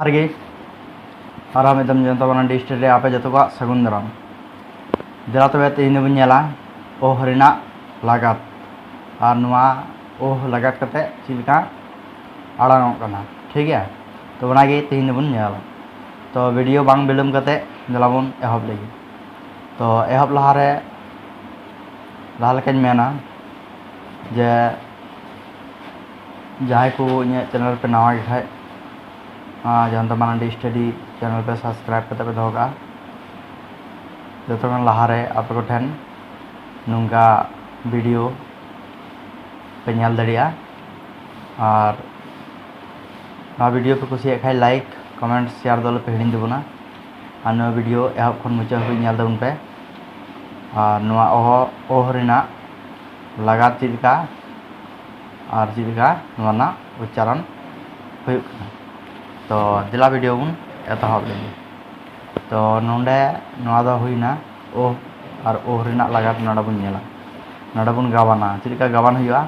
गे आराम एकदम जनता बना डिस्ट्रिक्ट आपे जो सगुन दाराम दिला तबे तेज बन ओह रेना लागत और नुआ ओह लागत कते चिलका आड़ांग कना ठीक है। तो बनागे तेज बन तो वीडियो बांग बिलम कते दिला बन एहब लगे। तो एहब लहारे लहा मेना जे जहाँ को चैनल पे नवा गे खाए जनता मानडी स्टडी चैनल पे सब्सक्राइब करते पे दोगा जो लहारे आप ठेन नूंगा वीडियो पे नल दड़िया और ना वीडियो पे कुछ खाई लाइक कमेंट शेयर दल पे हिड़ी देबना और ना वीडियो एहब खन मुचा हुई नल दबन पे और नुआ ओह रेना लगात चिलका और चिलका नुआ उच्चारण हुई। तो दिला वीडियो बन एतहब लगे। तो नोंडे नोआ दो हुईना ओह और ओह रेना लगात नोडे बन नेला नोडे बन गावाना चिलका गावान हुआ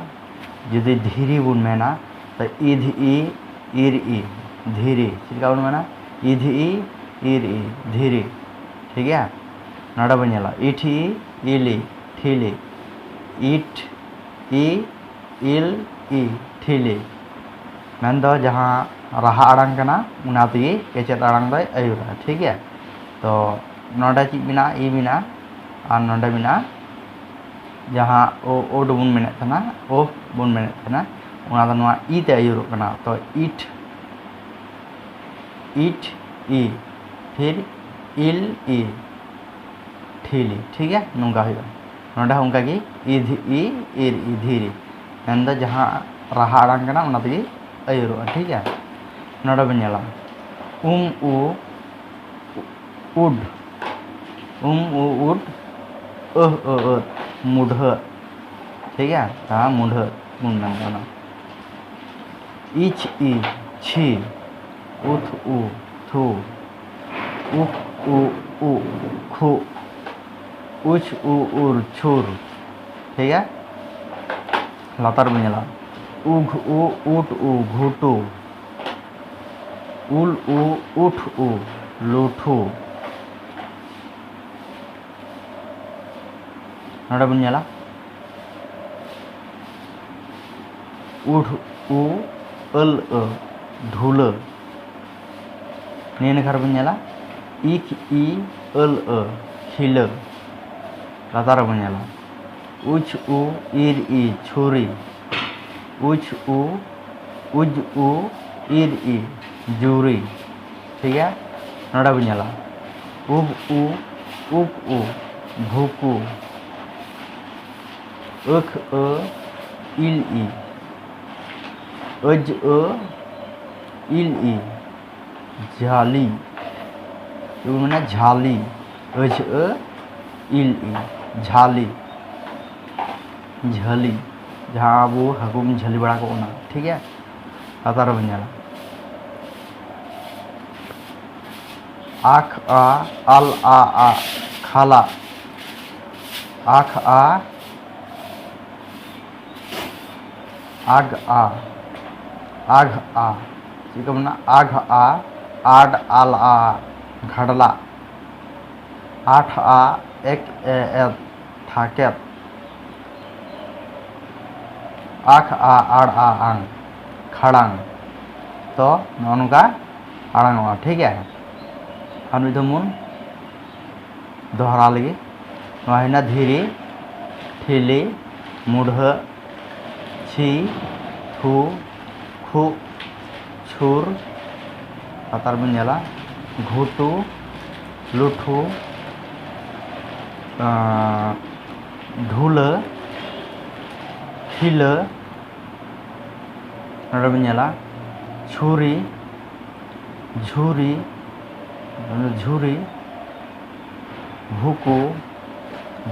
जुदी धीरी बन मेना तो ईध ई ईर ई धीरी चिलका बन मेना ईध ई ईर ई धीरी ठीक है। नोडे बन नेला इठी इली ठीली ईट ई इल ई ठीली मेन दो जहाँ राहा आड़ांग कना उना तेगी केचेत आड़ांग दो आयुरा ठीक है। तो नोडे चीज बिना ई बिना और नोडे बिना जहाँ ओड बुन मेने तना ओह बुन मेने तना उना दो नुआ ई ते आयुरो कना। तो ईट ईट ई फिर इल ई ठीली ठीक है नोंगा हुआ नोडे उनका की ईध ई इर ई धीरी मेन दो जहाँ राहा आड़ांग कना उना तेगी आयुरो ठीक है। नोडे बन नेला उ उड उड मुढ़ ठीक है। हाँ मुढ़ मुन मेना इच ई छी उथ उ थू उख उ खु उच उर छुर ठीक है। लातार बन नेला उघ उट घुटू उल उठ लुठू नोडे बन नेला उठ अल ढुल नीन घर बन नेला इख ई अल खिल लातार बन नेला उच इर ई छुरी उच उज इर ई जूरी ठीक है। नोडे बन नेला उब भूकू अख इल ई अज इल ई झाली मैंने झाली अज इल ई झाली झली जहाँ अब हाकू झली बड़ा को ठीक है। लातार बन नेला आख आ अल आ खाला आख आ आग आघ आ ठीक है आघ आ आड आल आ घड़ला आठ आ एक ठाकेत आख आ आड़ आ आंग खड़ांग। तो नौका आड़ांग ठीक है। और मुन दोहरा लगे ना धीरी ठीली मुढ़ छी थू खु छुर लातार बन नेला घुटू लुठू ढुल खिल नोडे बन नेला छुरी झुरी झुरी भूकू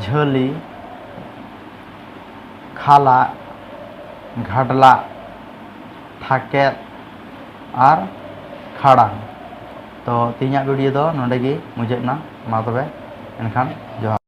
झली खाला घाडला ठाकेत और खड़ा। तो तीन वीडियो दो नोडे मुझेना मा तबे एनखान जोहार।